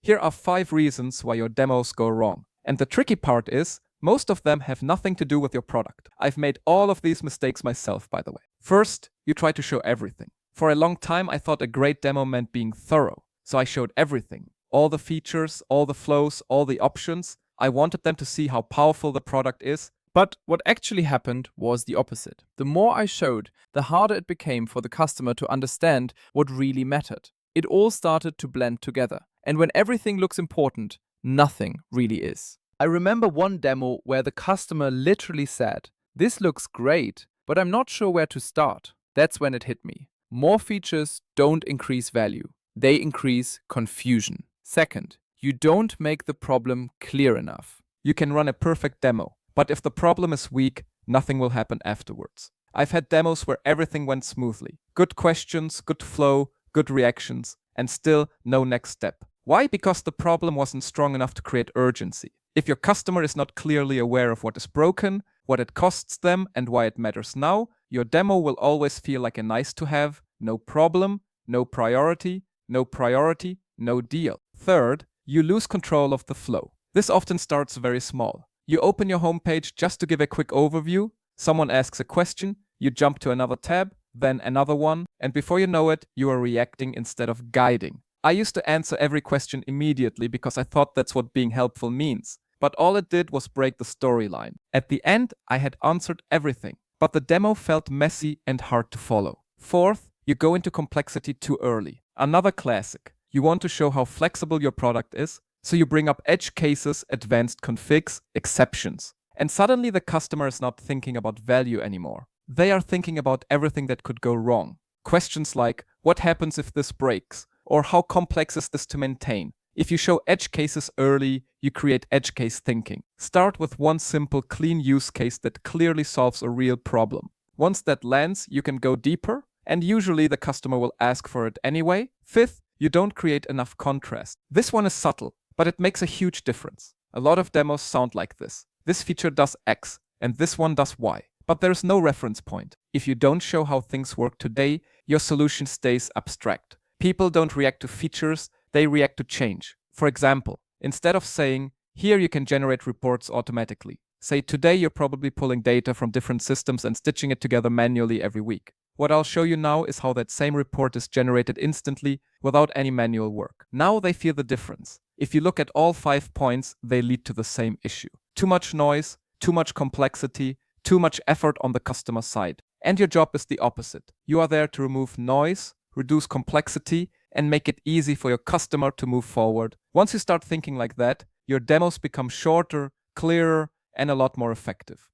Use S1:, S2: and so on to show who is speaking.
S1: Here are 5 reasons why your demos go wrong. And the tricky part is, most of them have nothing to do with your product. I've made all of these mistakes myself, by the way. First, you try to show everything. For a long time, I thought a great demo meant being thorough. So I showed everything. All the features, all the flows, all the options. I wanted them to see how powerful the product is.
S2: But what actually happened was the opposite. The more I showed, the harder it became for the customer to understand what really mattered. It all started to blend together. And when everything looks important, nothing really is. I remember one demo where the customer literally said, "This looks great, but I'm not sure where to start." That's when it hit me. More features don't increase value. They increase confusion. Second, you don't make the problem clear enough.
S1: You can run a perfect demo, but if the problem is weak, nothing will happen afterwards. I've had demos where everything went smoothly. Good questions, good flow, good reactions, and still no next step. Why? Because the problem wasn't strong enough to create urgency. If your customer is not clearly aware of what is broken, what it costs them, and why it matters now, your demo will always feel like a nice to have, no problem, no priority, no deal. Third, you lose control of the flow. This often starts very small. You open your homepage just to give a quick overview, someone asks a question, you jump to another tab, then another one, and before you know it, you are reacting instead of guiding. I used to answer every question immediately because I thought that's what being helpful means. But all it did was break the storyline. At the end, I had answered everything, but the demo felt messy and hard to follow. Fourth, you go into complexity too early. Another classic. You want to show how flexible your product is, so you bring up edge cases, advanced configs, exceptions. And suddenly the customer is not thinking about value anymore. They are thinking about everything that could go wrong. Questions like, what happens if this breaks? Or how complex is this to maintain? If you show edge cases early, you create edge case thinking. Start with one simple, clean use case that clearly solves a real problem. Once that lands, you can go deeper, and usually the customer will ask for it anyway. Fifth, you don't create enough contrast. This one is subtle, but it makes a huge difference. A lot of demos sound like this. This feature does X, and this one does Y. But there's no reference point. If you don't show how things work today, your solution stays abstract. People don't react to features, they react to change. For example, instead of saying, here you can generate reports automatically, say today you're probably pulling data from different systems and stitching it together manually every week. What I'll show you now is how that same report is generated instantly without any manual work. Now they feel the difference. If you look at all 5 points, they lead to the same issue. Too much noise, too much complexity, too much effort on the customer side. And your job is the opposite. You are there to remove noise, reduce complexity, and make it easy for your customer to move forward. Once you start thinking like that, your demos become shorter, clearer, and a lot more effective.